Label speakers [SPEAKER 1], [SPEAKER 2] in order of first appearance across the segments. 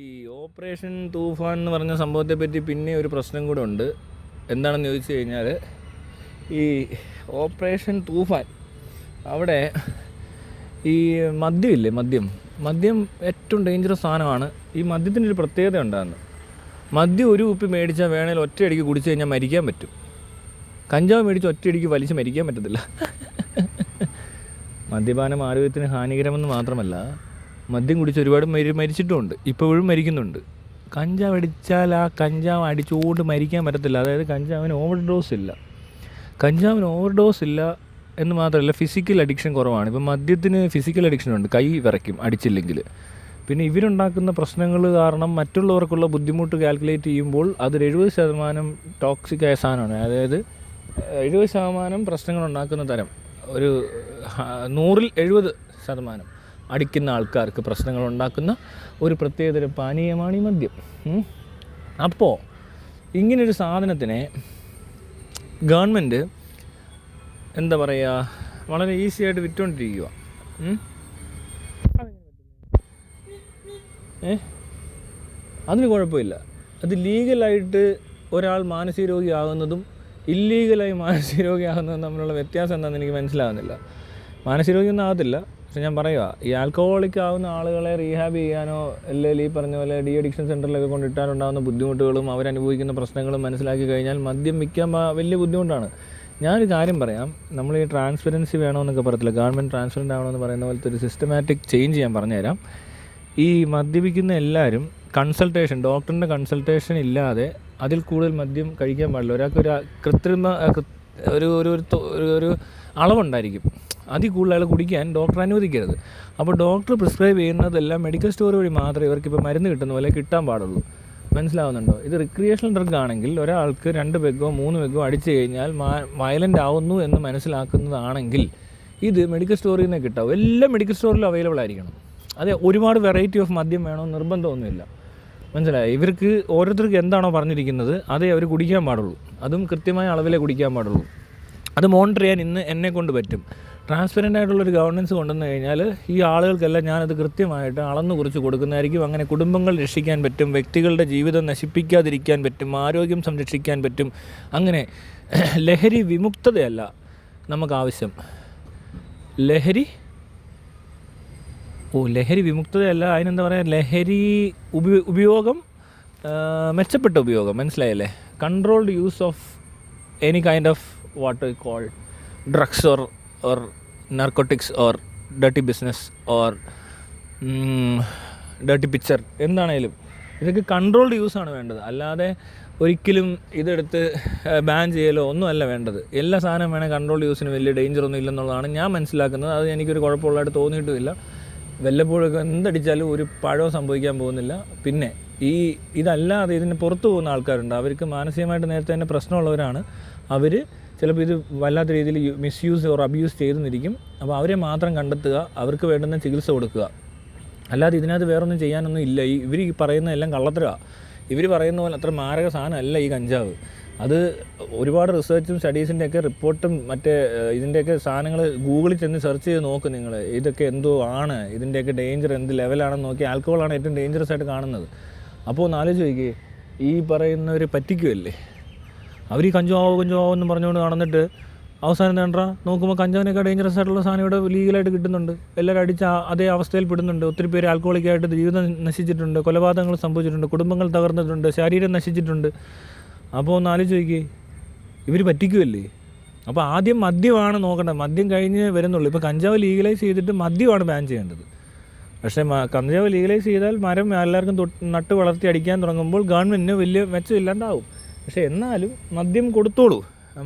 [SPEAKER 1] ഈ ഓപ്പറേഷൻ തൂഫാൻ എന്ന് പറഞ്ഞ സംഭവത്തെപ്പറ്റി പിന്നെ ഒരു പ്രശ്നം കൂടെ ഉണ്ട്. എന്താണെന്ന് ചോദിച്ചു കഴിഞ്ഞാൽ, ഈ ഓപ്പറേഷൻ തൂഫാൻ അവിടെ ഈ മദ്യമില്ലേ, മദ്യം ഏറ്റവും ഡേഞ്ചറസ് സാധനമാണ്. ഈ മദ്യത്തിനൊരു പ്രത്യേകത ഉണ്ടാകുന്നു. മദ്യം ഒരു കുപ്പി മേടിച്ചാൽ വേണേൽ ഒറ്റയടിക്ക് കുടിച്ചു കഴിഞ്ഞാൽ മരിക്കാൻ പറ്റും. കഞ്ചാവ് മേടിച്ച് ഒറ്റയടിക്ക് വലിച്ച് മരിക്കാൻ പറ്റത്തില്ല. മദ്യപാനം ആരോഗ്യത്തിന് ഹാനികരമെന്ന് മാത്രമല്ല, മദ്യം കുടിച്ച് ഒരുപാട് മരിച്ചിട്ടുമുണ്ട്, ഇപ്പോഴും മരിക്കുന്നുണ്ട്. കഞ്ചാവ് അടിച്ചാൽ ആ കഞ്ചാവ് അടിച്ചുകൊണ്ട് മരിക്കാൻ പറ്റത്തില്ല. അതായത് കഞ്ചാവിന് ഓവർ ഡോസ് ഇല്ല എന്ന് മാത്രമല്ല, ഫിസിക്കൽ അഡിക്ഷൻ കുറവാണ്. ഇപ്പം മദ്യത്തിന് ഫിസിക്കൽ അഡിക്ഷൻ ഉണ്ട്, കൈ വിറയ്ക്കും അടിച്ചില്ലെങ്കിൽ. പിന്നെ ഇവരുണ്ടാക്കുന്ന പ്രശ്നങ്ങൾ കാരണം മറ്റുള്ളവർക്കുള്ള ബുദ്ധിമുട്ട് കാൽക്കുലേറ്റ് ചെയ്യുമ്പോൾ അതൊരു 70% ടോക്സിക് ആയ സാധനമാണ്. അതായത് 70% പ്രശ്നങ്ങൾ ഉണ്ടാക്കുന്ന തരം, ഒരു 100-ൽ 70% അടിക്കുന്ന ആൾക്കാർക്ക് പ്രശ്നങ്ങൾ ഉണ്ടാക്കുന്ന ഒരു പ്രത്യേകതരം പാനീയമാണ് ഈ മദ്യം. അപ്പോൾ ഇങ്ങനൊരു സാധനത്തിനെ ഗവൺമെൻറ് എന്താ പറയുക, വളരെ ഈസി ആയിട്ട് വിറ്റുകൊണ്ടിരിക്കുക. അതിന് കുഴപ്പമില്ല. അത് ലീഗലായിട്ട് ഒരാൾ മാനസിക രോഗിയാകുന്നതും ഇല്ലീഗലായി മാനസിക രോഗിയാകുന്നതും തമ്മിലുള്ള വ്യത്യാസം എന്താണെന്ന് എനിക്ക് മനസ്സിലാകുന്നില്ല. മാനസിക രോഗിയൊന്നും ആകത്തില്ല, പക്ഷെ ഞാൻ പറയുക, ഈ ആൽക്കഹോളിക് ആവുന്ന ആളുകളെ റീഹാബ് ചെയ്യാനോ അല്ലെങ്കിൽ ഈ പറഞ്ഞ പോലെ ഡി അഡിക്ഷൻ സെൻറ്ററിലൊക്കെ കൊണ്ടിട്ടാനുണ്ടാകുന്ന ബുദ്ധിമുട്ടുകളും അവരനുഭവിക്കുന്ന പ്രശ്നങ്ങളും മനസ്സിലാക്കി കഴിഞ്ഞാൽ മദ്യം വിൽക്കാൻ വലിയ ബുദ്ധിമുട്ടാണ്. ഞാനൊരു കാര്യം പറയാം, നമ്മൾ ഈ ട്രാൻസ്പെറൻസി വേണമെന്നൊക്കെ പറയത്തില്ല, ഗവൺമെൻറ് ട്രാൻസ്പെറൻ്റ് ആവണമെന്ന് പറയുന്ന പോലത്തെ ഒരു സിസ്റ്റമാറ്റിക് ചേഞ്ച് ഞാൻ പറഞ്ഞുതരാം. ഈ മദ്യപിക്കുന്ന എല്ലാവരും ഡോക്ടറിൻ്റെ കൺസൾട്ടേഷൻ ഇല്ലാതെ അതിൽ കൂടുതൽ മദ്യം കഴിക്കാൻ പാടില്ല. ഒരാൾക്കൊരു കൃത്രിമ ഒരു അളവുണ്ടായിരിക്കും, അതിൽ കൂടുതൽ അയാൾ കുടിക്കാൻ ഡോക്ടർ അനുവദിക്കരുത്. അപ്പോൾ ഡോക്ടർ പ്രിസ്ക്രൈബ് ചെയ്യുന്നതെല്ലാം മെഡിക്കൽ സ്റ്റോർ വഴി മാത്രമേ ഇവർക്കിപ്പോൾ മരുന്ന് കിട്ടുന്ന പോലെ കിട്ടാൻ പാടുള്ളൂ. മനസ്സിലാവുന്നുണ്ടോ? ഇത് റിക്രിയേഷണൽ ഡ്രഗ് ആണെങ്കിൽ ഒരാൾക്ക് 2 പെഗോ 3 പെഗോ അടിച്ചു കഴിഞ്ഞാൽ വയലൻ്റ് ആവുന്നു എന്ന് മനസ്സിലാക്കുന്നതാണെങ്കിൽ ഇത് മെഡിക്കൽ സ്റ്റോറിൽ നിന്ന് കിട്ടാവും. എല്ലാ മെഡിക്കൽ സ്റ്റോറിലും അവൈലബിൾ ആയിരിക്കണം. അതെ, ഒരുപാട് വെറൈറ്റി ഓഫ് മദ്യം വേണമെന്ന് നിർബന്ധമൊന്നുമില്ല. മനസ്സിലായി? ഇവർക്ക് ഓരോരുത്തർക്ക് എന്താണോ പറഞ്ഞിരിക്കുന്നത് അതേ അവർ കുടിക്കാൻ പാടുള്ളൂ, അതും കൃത്യമായ അളവിലേ കുടിക്കാൻ പാടുള്ളൂ. അത് മോണിറ്റർ ചെയ്യാൻ ഇന്ന് എന്നെ കൊണ്ട് പറ്റും. ട്രാൻസ്പെറൻ്റ് ആയിട്ടുള്ളൊരു ഗവൺമെൻറ് കൊണ്ടുവന്നു കഴിഞ്ഞാൽ ഈ ആളുകൾക്കെല്ലാം ഞാനത് കൃത്യമായിട്ട് അളന്നു കുറിച്ച് കൊടുക്കുന്നതായിരിക്കും. അങ്ങനെ കുടുംബങ്ങൾ രക്ഷിക്കാൻ പറ്റും, വ്യക്തികളുടെ ജീവിതം നശിപ്പിക്കാതിരിക്കാൻ പറ്റും, ആരോഗ്യം സംരക്ഷിക്കാൻ പറ്റും. അങ്ങനെ ലഹരി വിമുക്തതയല്ല നമുക്കാവശ്യം, ലഹരി വിമുക്തതയല്ല, അതിനെന്താ പറയുക, ലഹരി ഉപയോഗം, മെച്ചപ്പെട്ട ഉപയോഗം. മനസ്സിലായല്ലേ? Controlled use of any kind of what we call drugs or narcotics or dirty business or dirty picture, എന്താണേലും ഇതൊക്കെ കൺട്രോൾഡ് യൂസാണ് വേണ്ടത്. അല്ലാതെ ഒരിക്കലും ഇതെടുത്ത് ബാൻ ചെയ്യലോ ഒന്നും അല്ല വേണ്ടത്. എല്ലാ സാധനം വേണേൽ കൺട്രോൾഡ് യൂസിന് വലിയ ഡേഞ്ചറൊന്നും ഇല്ലെന്നുള്ളതാണ് ഞാൻ മനസ്സിലാക്കുന്നത്. അത് എനിക്കൊരു കുഴപ്പമുള്ളതായിട്ട് തോന്നിയിട്ടുമില്ല. വല്ലപ്പോഴൊക്കെ എന്തടിച്ചാലും ഒരു പഴവും സംഭവിക്കാൻ പോകുന്നില്ല. പിന്നെ ഇതല്ലാതെ ഇതിന് പുറത്തു പോകുന്ന ആൾക്കാരുണ്ട്, അവർക്ക് മാനസികമായിട്ട് നേരത്തെ തന്നെ പ്രശ്നമുള്ളവരാണ്. അവർ ചിലപ്പോൾ ഇത് വല്ലാത്ത രീതിയിൽ മിസ്യൂസ് ഓർ അബ്യൂസ് ചെയ്തെന്നിരിക്കും. അപ്പോൾ അവരെ മാത്രം കണ്ടെത്തുക, അവർക്ക് വേണ്ടുന്ന ചികിത്സ കൊടുക്കുക. അല്ലാതെ ഇതിനകത്ത് വേറൊന്നും ചെയ്യാനൊന്നും ഇല്ല. ഇവർ പറയുന്നതെല്ലാം കള്ളത്തരമാണ്. ഇവർ പറയുന്ന പോലെ അത്ര മാരക സാധനമല്ല ഈ കഞ്ചാവ്. അത് ഒരുപാട് റിസർച്ചും സ്റ്റഡീസിൻ്റെയൊക്കെ റിപ്പോർട്ടും മറ്റേ ഇതിൻ്റെയൊക്കെ സാധനങ്ങൾ ഗൂഗിളിൽ ചെന്ന് സെർച്ച് ചെയ്ത് നോക്കും നിങ്ങൾ. ഇതൊക്കെ എന്തോ ആണ്, ഇതിൻ്റെയൊക്കെ ഡേഞ്ചർ എന്ത് ലെവലാണെന്ന് നോക്കി. ആൽക്കഹോളാണ് ഏറ്റവും ഡേഞ്ചറസ് ആയിട്ട് കാണുന്നത്. അപ്പോൾ ഒന്ന് ആലോചിച്ച് നോക്കിയേ, ഈ പറയുന്നവർ പറ്റിക്കുമല്ലേ. അവർ ഈ കഞ്ചാവോ എന്ന് പറഞ്ഞുകൊണ്ട് നടന്നിട്ട് അവസാനം വേണ്ടാ നോക്കുമ്പോൾ കഞ്ചാവിനൊക്കെ ഡേഞ്ചറസ് ആയിട്ടുള്ള സാധനം ഇവിടെ ലീഗലായിട്ട് കിട്ടുന്നുണ്ട്. എല്ലാവരും അടിച്ച് അതേ അവസ്ഥയിൽ പെടുന്നുണ്ട്. ഒത്തിരി പേര് ആൽക്കഹോളിക്കായിട്ട് ജീവിതം നശിച്ചിട്ടുണ്ട്, കൊലപാതകങ്ങൾ സംഭവിച്ചിട്ടുണ്ട്, കുടുംബങ്ങൾ തകർന്നിട്ടുണ്ട്, ശരീരം നശിച്ചിട്ടുണ്ട്. അപ്പോൾ ഒന്ന് ആലോചിച്ച് നോക്കിയേ, ഇവർ പറ്റിക്കുമല്ലേ. അപ്പോൾ ആദ്യം മദ്യമാണ് നോക്കേണ്ടത്, മദ്യം കഴിഞ്ഞ് വരുന്നുള്ളൂ. ഇപ്പോൾ കഞ്ചാവ് ലീഗലൈസ് ചെയ്തിട്ട് മദ്യമാണ് ബാൻ ചെയ്യേണ്ടത്. പക്ഷേ കഞ്ചാവ് ലീഗലൈസ് ചെയ്താൽ മരം എല്ലാവർക്കും നട്ട് വളർത്തി അടിക്കാൻ തുടങ്ങുമ്പോൾ ഗവൺമെൻറ്റിന് വലിയ മെച്ചമില്ലാണ്ടാവും. പക്ഷേ എന്നാലും മദ്യം കൊടുത്തോളൂ,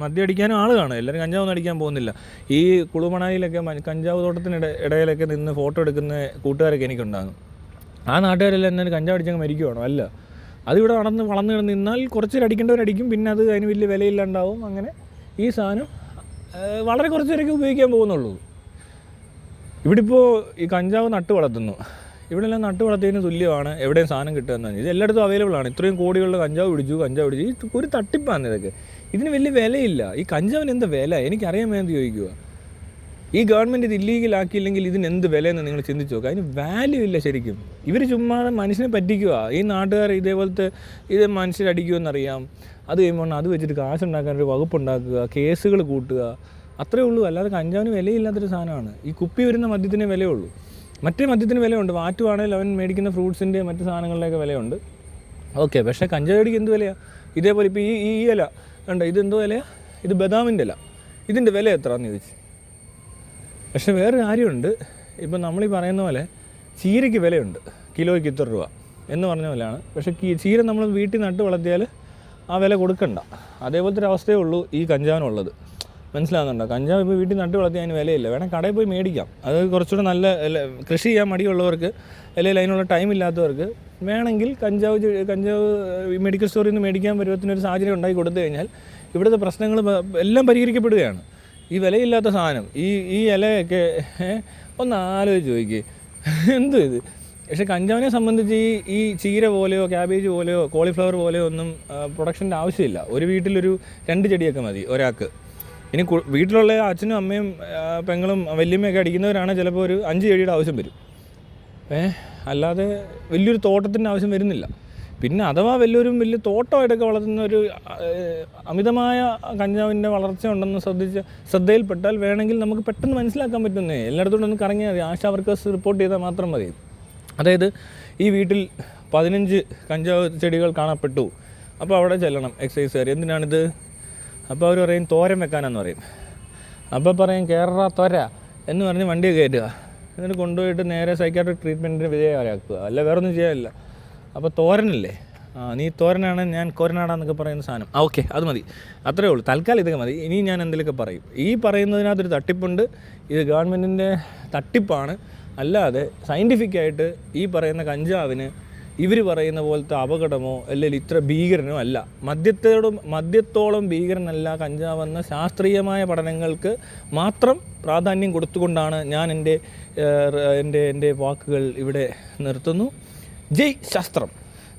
[SPEAKER 1] മദ്യം അടിക്കാനും ആൾ കാണും. എല്ലാവരും കഞ്ചാവൊന്നും അടിക്കാൻ പോകുന്നില്ല. ഈ കുളുമണായിലൊക്കെ കഞ്ചാവ് തോട്ടത്തിനിടയിലൊക്കെ നിന്ന് ഫോട്ടോ എടുക്കുന്ന കൂട്ടുകാരൊക്കെ എനിക്കുണ്ടാകും. ആ നാട്ടുകാരെല്ലാം എന്നാലും കഞ്ചാവ് അടിച്ചങ്ങ് മരിക്കുവാണോ? അല്ല, അതിവിടെ വളർന്ന് നിന്നാൽ കുറച്ച് അടിക്കേണ്ടവരടിക്കും, പിന്നെ അത് അതിന് വലിയ വിലയില്ലാണ്ടാവും. അങ്ങനെ ഈ സാധനം വളരെ കുറച്ച് പേരൊക്കെ ഉപയോഗിക്കാൻ പോകുന്നുള്ളൂ. ഇവിടെ ഇപ്പോൾ ഈ കഞ്ചാവ് നട്ട് വളർത്തുന്നു, ഇവിടെ എല്ലാം നട്ട് വളർത്തിയതിന് തുല്യമാണ് എവിടെയും സാധനം കിട്ടുകയെന്ന്. ഇത് എല്ലായിടത്തും അവൈലബിൾ ആണ്. ഇത്രയും കോടികളുടെ കഞ്ചാവ് പിടിച്ചു. ഈ ഒരു തട്ടിപ്പാണ് ഇതൊക്കെ. ഇതിന് വലിയ വിലയില്ല. ഈ കഞ്ചാവിന് എന്താ വില എനിക്കറിയാൻ വേണ്ടി ചോദിക്കുക. ഈ ഗവൺമെൻറ് ഇത് ഇല്ലീഗലാക്കിയില്ലെങ്കിൽ ഇതിന് എന്ത് വിലയെന്ന് നിങ്ങൾ ചിന്തിച്ച് നോക്കുക. അതിന് വാല്യൂ ഇല്ല ശരിക്കും. ഇവർ ചുമ്മാ മനുഷ്യനെ പറ്റിക്കുക. ഈ നാട്ടുകാർ ഇതേപോലത്തെ ഇത് മനുഷ്യരടിക്കുമെന്നറിയാം. അത് കഴിയുമ്പോൾ അത് വെച്ചിട്ട് കാശുണ്ടാക്കാനൊരു വകുപ്പുണ്ടാക്കുക, കേസുകൾ കൂട്ടുക, അത്രേ ഉള്ളൂ. അല്ലാതെ കഞ്ചാവിന് വിലയില്ലാത്തൊരു സാധനമാണ്. ഈ കുപ്പി വരുന്ന മദ്യത്തിനേ വിലയുള്ളൂ. മറ്റേ മദ്യത്തിന് വിലയുണ്ട്. വാറ്റുവാണെങ്കിൽ അവൻ മേടിക്കുന്ന ഫ്രൂട്ട്സിൻ്റെ മറ്റ് സാധനങ്ങളുടെയൊക്കെ വിലയുണ്ട്. ഓക്കെ, പക്ഷേ കഞ്ചാവടിക്ക് എന്ത് വിലയാണ്? ഇതേപോലെ ഇപ്പോൾ ഈ ഇല ഉണ്ട്, ഇതെന്തോ ഇലയാണ്? ഇത് ബദാമിൻ്റെ ഇല. ഇതിൻ്റെ വില എത്രയാണെന്ന് ചോദിച്ചു. പക്ഷേ വേറൊരു കാര്യമുണ്ട്. ഇപ്പം നമ്മളീ പറയുന്ന പോലെ ചീരയ്ക്ക് വിലയുണ്ട്, കിലോയ്ക്ക് ഇത്ര രൂപ എന്ന് പറഞ്ഞ പോലെയാണ്. പക്ഷേ ചീര നമ്മൾ വീട്ടിൽ നട്ട് വളർത്തിയാൽ ആ വില കൊടുക്കണ്ട. അതേപോലത്തെ ഒരു അവസ്ഥയേ ഉള്ളൂ ഈ കഞ്ചാവിനുള്ളത്. മനസ്സിലാകുന്നുണ്ടോ? കഞ്ചാവ് ഇപ്പോൾ വീട്ടിൽ നട്ട് വളർത്തി അതിന് വിലയില്ല. വേണം കടയിൽ പോയി മേടിക്കാം. അത് കുറച്ചുകൂടെ നല്ല കൃഷി ചെയ്യാൻ മടിയുള്ളവർക്ക്, അല്ലെങ്കിൽ അതിനുള്ള ടൈം ഇല്ലാത്തവർക്ക് വേണമെങ്കിൽ കഞ്ചാവ് മെഡിക്കൽ സ്റ്റോറിൽ നിന്ന് മേടിക്കാൻ പരുവത്തിനൊരു സാഹചര്യം ഉണ്ടാക്കി കൊടുത്തു കഴിഞ്ഞാൽ ഇവിടുത്തെ പ്രശ്നങ്ങൾ എല്ലാം പരിഹരിക്കപ്പെടുകയാണ്. ഈ വിലയില്ലാത്ത സാധനം, ഈ ഇലയൊക്കെ ഒന്ന് ആലോചിച്ച് നോക്കി, എന്തോ ഇത്. പക്ഷേ കഞ്ചാവിനെ സംബന്ധിച്ച് ഈ ചീര പോലെയോ ക്യാബേജ് പോലെയോ കോളിഫ്ലവർ പോലെയോ ഒന്നും പ്രൊഡക്ഷൻ്റെ ആവശ്യമില്ല. ഒരു വീട്ടിലൊരു 2 ചെടിയൊക്കെ മതി ഒരാൾക്ക്. ഇനി വീട്ടിലുള്ള അച്ഛനും അമ്മയും പെങ്ങളും വല്യമ്മയൊക്കെ അടിക്കുന്നവരാണ് ചിലപ്പോൾ ഒരു 5 ചെടിയുടെ ആവശ്യം വരും. അല്ലാതെ വലിയൊരു തോട്ടത്തിൻ്റെ ആവശ്യം വരുന്നില്ല. പിന്നെ അഥവാ വലിയ തോട്ടമായിട്ടൊക്കെ വളർത്തുന്ന ഒരു അമിതമായ കഞ്ചാവിൻ്റെ വളർച്ച ഉണ്ടെന്ന് ശ്രദ്ധയിൽപ്പെട്ടാൽ വേണമെങ്കിൽ നമുക്ക് പെട്ടെന്ന് മനസ്സിലാക്കാൻ പറ്റുന്നേ. എല്ലായിടത്തോടെ ഒന്ന് കറങ്ങിയാൽ മതി. ആശാ വർക്കേഴ്സ് റിപ്പോർട്ട് ചെയ്താൽ മാത്രം മതി. അതായത് ഈ വീട്ടിൽ 15 കഞ്ചാവ് ചെടികൾ കാണപ്പെട്ടു, അപ്പോൾ അവിടെ ചെല്ലണം എക്സൈസുകാർ. എന്തിനാണിത്? അപ്പോൾ അവർ പറയും തോരൻ വെക്കാനെന്ന് പറയും. അപ്പോൾ പറയും കേരള തോര എന്ന് പറഞ്ഞ് വണ്ടി കയറ്റുക, എന്നിട്ട് കൊണ്ടുപോയിട്ട് നേരെ സൈക്കാട്രിക് ട്രീറ്റ്മെൻറ്റിന് വിധേയമാക്കുക. അല്ല വേറൊന്നും ചെയ്യാനില്ല. അപ്പോൾ തോരനല്ലേ, നീ തോരനാണ് ഞാൻ കോരനാടാന്നൊക്കെ പറയുന്ന സാധനം. ഓക്കെ, അത് മതി, അത്രേ ഉള്ളൂ. തൽക്കാലം ഇതൊക്കെ മതി. ഇനി ഞാൻ എന്തെങ്കിലുമൊക്കെ പറയും. ഈ പറയുന്നതിനകത്തൊരു തട്ടിപ്പുണ്ട്. ഇത് ഗവൺമെൻറ്റിൻ്റെ തട്ടിപ്പാണ്. അല്ലാതെ സയൻറ്റിഫിക്കായിട്ട് ഈ പറയുന്ന കഞ്ചാവിന് ഇവർ പറയുന്ന പോലത്തെ അപകടമോ അല്ലെങ്കിൽ ഇത്ര ഭീകരനോ അല്ല. മദ്യത്തോളം ഭീകരനല്ല കഞ്ചാവെന്ന ശാസ്ത്രീയമായ പഠനങ്ങൾക്ക് മാത്രം പ്രാധാന്യം കൊടുത്തുകൊണ്ടാണ് ഞാൻ എൻ്റെ വാക്കുകൾ ഇവിടെ നിർത്തുന്നു. ജയ് ശാസ്ത്രം,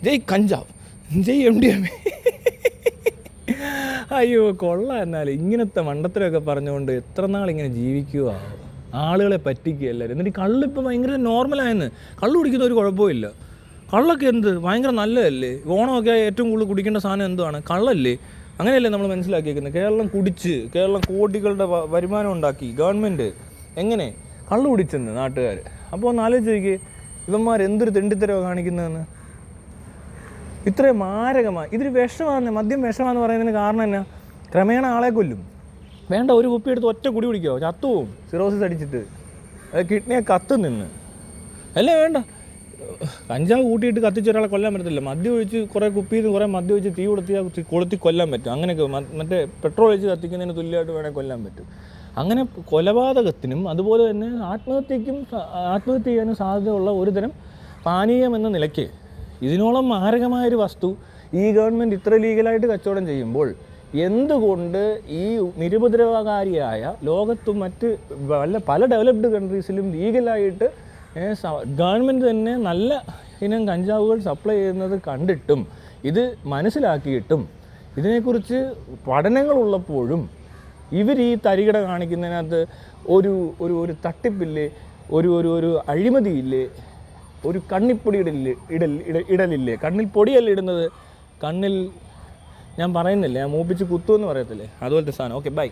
[SPEAKER 1] ജയ് കഞ്ചാവ്, ജയ് MDMA. അയ്യോ കൊള്ളാം. എന്നാൽ ഇങ്ങനത്തെ മണ്ടത്തരമൊക്കെ പറഞ്ഞുകൊണ്ട് എത്ര നാളിങ്ങനെ ജീവിക്കുക, ആളുകളെ പറ്റിക്കുക എല്ലാവരും. എന്നിട്ട് കള്ളിപ്പോൾ ഭയങ്കര നോർമലായെന്ന്. കള്ള് കുടിക്കുന്ന ഒരു കുഴപ്പമില്ല. കള്ളൊക്കെ എന്ത് ഭയങ്കര നല്ലതല്ലേ? ഓണമൊക്കെ ഏറ്റവും കൂടുതൽ കുടിക്കേണ്ട സാധനം എന്തുവാണ്? കള്ളല്ലേ? അങ്ങനെയല്ലേ നമ്മൾ മനസ്സിലാക്കിയിരിക്കുന്നത്. കേരളം കോടികളുടെ വരുമാനം ഉണ്ടാക്കി ഗവൺമെൻറ് എങ്ങനെ കള്ള് കുടിച്ചെന്ന് നാട്ടുകാർ. അപ്പോൾ ഒന്ന് ആലോചിച്ച് ഇവന്മാർ എന്തൊരു തെണ്ടിത്തരമാണ് കാണിക്കുന്നതെന്ന്. ഇത്രയും മാരകമായി ഇതൊരു വിഷമാണ്. മദ്യം വിഷമാണെന്ന് പറയുന്നതിന് കാരണം എന്നാ? ക്രമേണ ആളെ കൊല്ലും. വേണ്ട, ഒരു കുപ്പി എടുത്ത് ഒറ്റ കുടി കുടിക്കുമോ? ചത്തുപോവും സിറോസിസ് അടിച്ചിട്ട്. കിഡ്നിയെ കത്തും നിന്ന്. അല്ലേ വേണ്ട. കഞ്ചാവ് കൂട്ടിയിട്ട് കത്തിച്ച് ഒരാളെ കൊല്ലാൻ പറ്റത്തില്ല. മദ്യം ഒഴിച്ച് കുറേ കുപ്പിയിൽ നിന്ന് കുറേ മദ്യം ഒഴിച്ച് തീ കൊളുത്തി കൊല്ലാൻ പറ്റും. അങ്ങനെയൊക്കെ മറ്റേ പെട്രോൾ ഒഴിച്ച് കത്തിക്കുന്നതിന് തുല്യമായിട്ട് വേണേൽ കൊല്ലാൻ പറ്റും. അങ്ങനെ കൊലപാതകത്തിനും അതുപോലെ തന്നെ ആത്മഹത്യ ചെയ്യാനും സാധ്യതയുള്ള ഒരുതരം പാനീയം എന്ന നിലയ്ക്ക് ഇതിനോളം മാരകമായൊരു വസ്തു ഈ ഗവൺമെൻറ് ഇത്ര ലീഗലായിട്ട് കച്ചവടം ചെയ്യുമ്പോൾ എന്തുകൊണ്ട് ഈ നിരുപദ്രവകാരിയായ ലോകത്തും മറ്റ് പല ഡെവലപ്ഡ് കൺട്രീസിലും ലീഗലായിട്ട് ഗവൺമെൻറ് തന്നെ നല്ല ഇനം കഞ്ചാവുകൾ സപ്ലൈ ചെയ്യുന്നത് കണ്ടിട്ടും ഇത് മനസ്സിലാക്കിയിട്ടും ഇതിനെക്കുറിച്ച് പഠനങ്ങളുള്ളപ്പോഴും ഇവർ ഈ തരികിട കാണിക്കുന്നതിനകത്ത് ഒരു തട്ടിപ്പില്ലേ, ഒരു അഴിമതിയില്ലേ, ഒരു കണ്ണിപ്പൊടി ഇടലില്ലേ? കണ്ണിൽ പൊടിയല്ല ഇടുന്നത്, കണ്ണിൽ ഞാൻ പറയുന്നില്ലേ, ഞാൻ മൂപ്പിച്ച് കുത്തുമെന്ന് പറയത്തില്ലേ, അതുപോലത്തെ സാധനം. Okay, by.